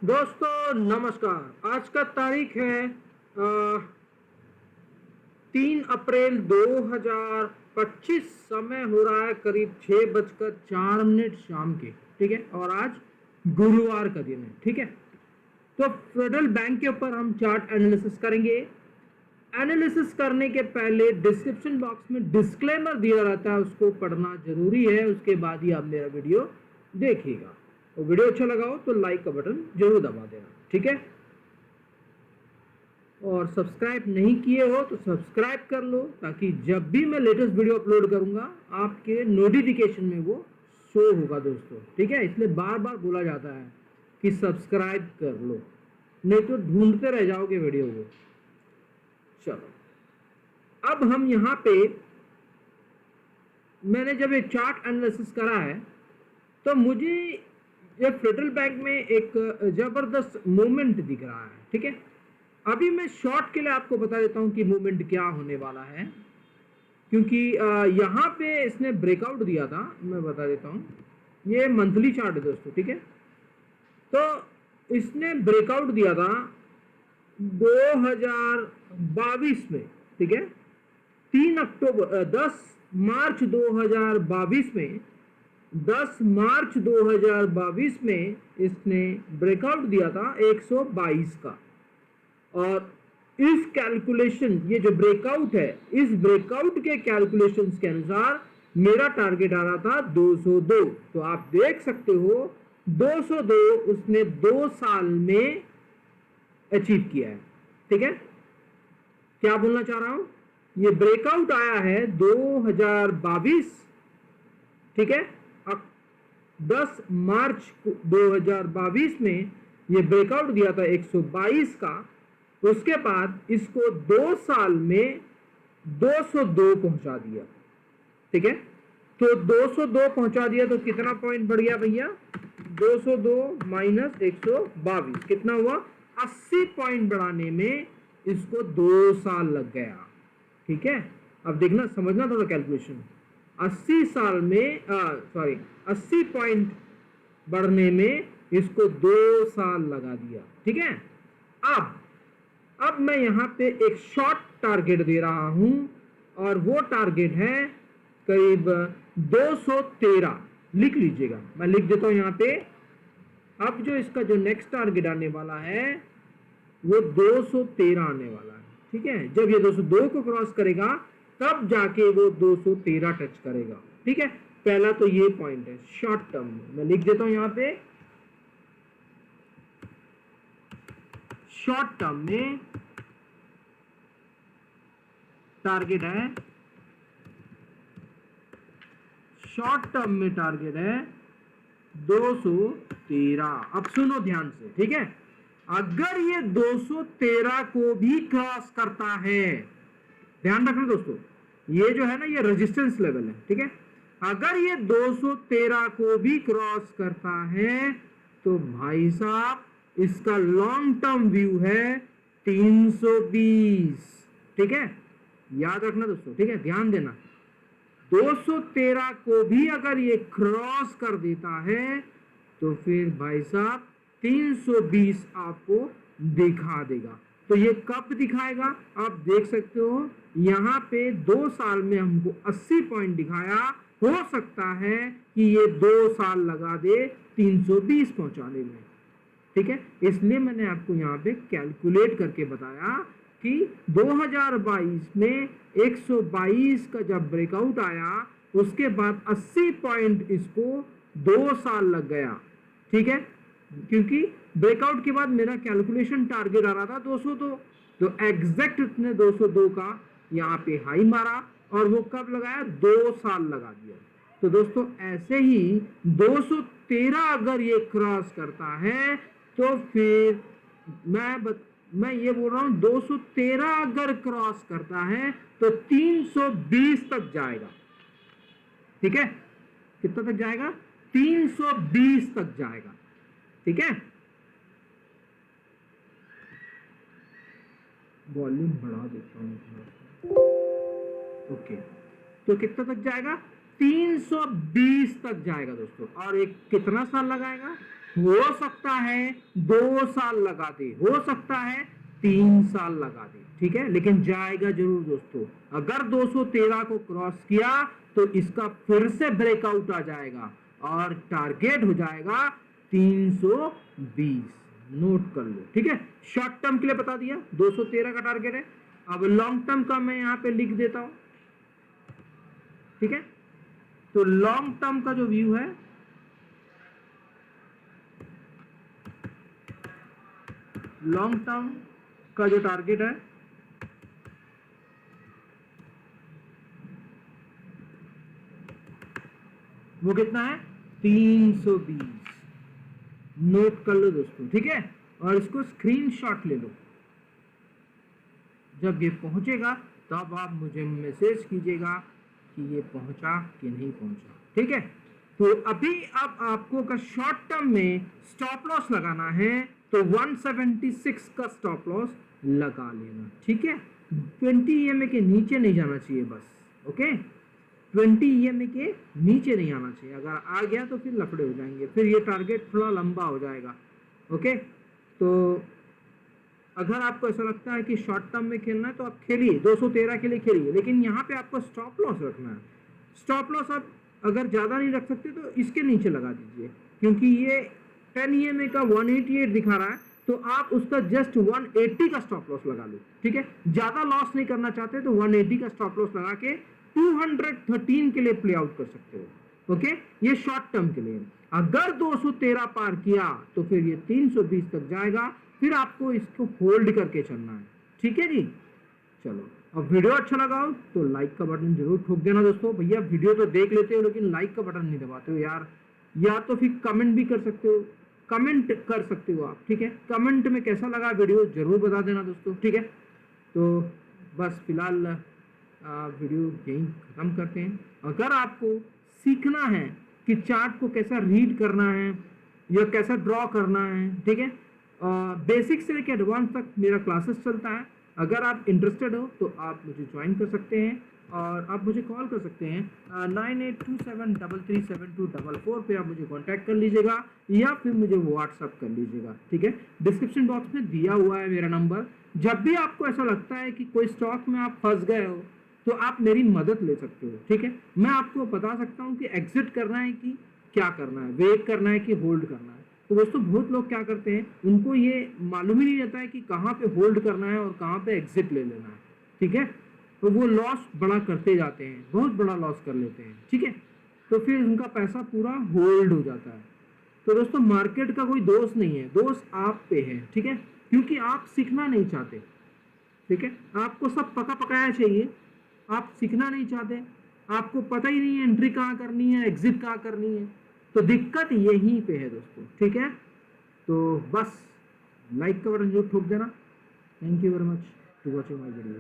दोस्तों नमस्कार। आज का तारीख है 3 अप्रैल 2025। समय हो रहा है करीब 6:04 शाम के। ठीक है, और आज गुरुवार का दिन है। ठीक है, तो फेडरल बैंक के ऊपर हम चार्ट एनालिसिस करेंगे। एनालिसिस करने के पहले डिस्क्रिप्शन बॉक्स में डिस्क्लेमर दिया रहता है, उसको पढ़ना जरूरी है। उसके बाद ही आप मेरा वीडियो देखिएगा। तो वीडियो अच्छा लगा हो तो लाइक का बटन जरूर दबा देना। ठीक है, और सब्सक्राइब नहीं किए हो तो सब्सक्राइब कर लो, ताकि जब भी मैं लेटेस्ट वीडियो अपलोड करूंगा आपके नोटिफिकेशन में वो शो होगा दोस्तों। ठीक है, इसलिए बार बार बोला जाता है कि सब्सक्राइब कर लो, नहीं तो ढूंढते रह जाओगे वीडियो को। चलो, अब हम यहाँ पे मैंने जब ये चार्ट एनालिसिस करा है तो मुझे ये फेडरल बैंक में एक जबरदस्त मूवमेंट दिख रहा है। ठीक है, अभी मैं शॉर्ट के लिए आपको बता देता हूं कि मूवमेंट क्या होने वाला है, क्योंकि यहाँ पे इसने ब्रेकआउट दिया था। मैं बता देता हूं, ये मंथली चार्ट है दोस्तों। ठीक है, तो इसने ब्रेकआउट दिया था 2022 में। ठीक है, 10 मार्च 2022 में 10 मार्च 2022 में इसने ब्रेकआउट दिया था 122 का। और इस कैलकुलेशन, ये जो ब्रेकआउट है, इस ब्रेकआउट के कैलकुलेशंस के अनुसार मेरा टारगेट आ रहा था 202। तो आप देख सकते हो 202 उसने 2 साल में अचीव किया है। ठीक है, क्या बोलना चाह रहा हूं, ये ब्रेकआउट आया है 2022। ठीक है, अब 10 मार्च 2022 में ये ब्रेकआउट दिया था 122 का। उसके बाद इसको 2 साल में 202 पहुंचा दिया। ठीक है, तो 202 पहुंचा दिया तो कितना पॉइंट बढ़ गया भैया, 202 माइनस 122 कितना हुआ, 80 पॉइंट बढ़ाने में इसको 2 साल लग गया। ठीक है, अब देखना समझना थोड़ा कैलकुलेशन। 80 साल में 80 पॉइंट बढ़ने में इसको 2 साल लगा दिया। ठीक है, अब मैं यहां पे एक शॉर्ट टारगेट दे रहा हूं, और वो टारगेट है करीब 213। लिख लीजिएगा, मैं लिख देता हूं यहां पे। अब जो इसका जो नेक्स्ट टारगेट आने वाला है वो 213 आने वाला है। ठीक है, जब ये 202 को क्रॉस करेगा तब जाके वो 213 टच करेगा। ठीक है, पहला तो ये पॉइंट है शॉर्ट टर्म में। मैं लिख देता हूं यहां पे, शॉर्ट टर्म में टारगेट है, शॉर्ट टर्म में टारगेट है 213। अब सुनो ध्यान से। ठीक है, अगर ये 213 को भी क्रॉस करता है, ध्यान रखना दोस्तों, ये जो है ना ये रेजिस्टेंस लेवल है। ठीक है, अगर ये 213 को भी क्रॉस करता है तो भाई साहब इसका लॉन्ग टर्म व्यू है 320। ठीक है, याद रखना दोस्तों। ठीक है, ध्यान देना, 213 को भी अगर ये क्रॉस कर देता है तो फिर भाई साहब 320 आपको दिखा देगा। तो ये कब दिखाएगा आप देख सकते हो, यहां पे 2 साल में हमको 80 पॉइंट दिखाया। हो सकता है कि ये 2 साल लगा दे 320 पहुंचाने में। ठीक है, इसलिए मैंने आपको यहाँ पे कैलकुलेट करके बताया कि 2022 में 122 का जब ब्रेकआउट आया उसके बाद 80 पॉइंट इसको 2 साल लग गया। ठीक है, क्योंकि ब्रेकआउट के बाद मेरा कैलकुलेशन टारगेट आ रहा था 202, तो एग्जैक्ट उसने 202 का यहाँ पे हाई मारा, और वो कब लगाया, 2 साल लगा दिया। तो दोस्तों ऐसे ही 213 अगर ये क्रॉस करता है तो फिर मैं ये बोल रहा हूं 213 अगर क्रॉस करता है तो 320 तक जाएगा। ठीक है, कितना तक जाएगा, 320 तक जाएगा। ठीक है, वॉल्यूम बढ़ा देता हूं। ओके, तो कितना तक जाएगा, 320 तक जाएगा दोस्तों। और एक कितना साल लगाएगा, हो सकता है 2 साल लगा दे, हो सकता है 3 साल लगा दे, ठीक है, लेकिन जाएगा जरूर दोस्तों। अगर 213 को क्रॉस किया तो इसका फिर से ब्रेकआउट आ जाएगा और टारगेट हो जाएगा 320। नोट कर लो, ठीक है। शॉर्ट टर्म के लिए बता दिया 213 का टारगेट है। अब लॉन्ग टर्म का मैं यहां पे लिख देता हूं, ठीक है। तो लॉन्ग टर्म का जो व्यू है, लॉन्ग टर्म का जो टारगेट है वो कितना है, 320। नोट कर लो दोस्तों, ठीक है, और इसको स्क्रीनशॉट ले लो। जब ये पहुंचेगा तब आप मुझे मैसेज कीजिएगा कि ये पहुंचा कि नहीं पहुंचा, ठीक है। तो अभी अब आपको का शॉर्ट टर्म में स्टॉप लॉस लगाना है तो 176 का स्टॉप लॉस लगा लेना, ठीक है। 20 EMA के नीचे नहीं जाना चाहिए बस, ओके। 20 EMA के नीचे नहीं आना चाहिए, अगर आ गया तो फिर लफड़े हो जाएंगे, फिर ये टारगेट थोड़ा लंबा हो जाएगा, ओके। तो अगर आपको ऐसा लगता है कि शॉर्ट टर्म में खेलना है तो आप खेलिए, 213 के लिए खेलिए, लेकिन यहाँ पे आपको स्टॉप लॉस रखना है। स्टॉप लॉस आप अगर ज़्यादा नहीं रख सकते तो इसके नीचे लगा दीजिए, क्योंकि ये 10 EMA का 188 दिखा रहा है, तो आप उसका जस्ट 180 का स्टॉप लॉस लगा लो, ठीक है। ज़्यादा लॉस नहीं करना चाहते तो 180 का स्टॉप लॉस लगा के 213 के लिए प्ले आउट कर सकते हो, ओके। ये शॉर्ट टर्म के लिए। अगर 213 पार किया तो फिर ये 320 तक जाएगा, फिर आपको इसको होल्ड करके चलना है, ठीक है जी। चलो, अब वीडियो अच्छा लगा हो तो लाइक का बटन जरूर ठोक देना दोस्तों। भैया वीडियो तो देख लेते हो लेकिन लाइक का बटन नहीं दबाते हो यार, या तो फिर कमेंट भी कर सकते हो, कमेंट कर सकते हो आप, ठीक है। कमेंट में कैसा लगा वीडियो जरूर बता देना दोस्तों, ठीक है। तो बस फिलहाल वीडियो यहीं ख़त्म करते हैं। अगर आपको सीखना है कि चार्ट को कैसा रीड करना है या कैसा ड्रॉ करना है, ठीक है, बेसिक से लेकर एडवांस तक मेरा क्लासेस चलता है। अगर आप इंटरेस्टेड हो तो आप मुझे ज्वाइन कर सकते हैं और आप मुझे कॉल कर सकते हैं 9827337244 पे आप मुझे कांटेक्ट कर लीजिएगा या फिर मुझे व्हाट्सअप कर लीजिएगा, ठीक है। डिस्क्रिप्शन बॉक्स में दिया हुआ है मेरा नंबर। जब भी आपको ऐसा लगता है कि कोई स्टॉक में आप फंस गए हो तो आप मेरी मदद ले सकते हो, ठीक है। मैं आपको बता सकता हूँ कि एग्जिट करना है कि क्या करना है, वेट करना है कि होल्ड करना है। तो दोस्तों बहुत लोग क्या करते हैं, उनको ये मालूम ही नहीं रहता है कि कहाँ पे होल्ड करना है और कहाँ पे एग्जिट ले लेना है, ठीक है। तो वो लॉस बड़ा करते जाते हैं, बहुत बड़ा लॉस कर लेते हैं, ठीक है। तो फिर उनका पैसा पूरा होल्ड हो जाता है। तो दोस्तों मार्केट का कोई दोष नहीं है, दोष आप पे है, ठीक है, क्योंकि आप सीखना नहीं चाहते, ठीक है। आपको सब पका पकाया चाहिए, आप सीखना नहीं चाहते, आपको पता ही नहीं है एंट्री कहाँ करनी है, एग्जिट कहाँ करनी है। तो दिक्कत यहीं पे है दोस्तों, ठीक है। तो बस लाइक का बटन जरूर ठोक देना। Thank you very much to watching my video.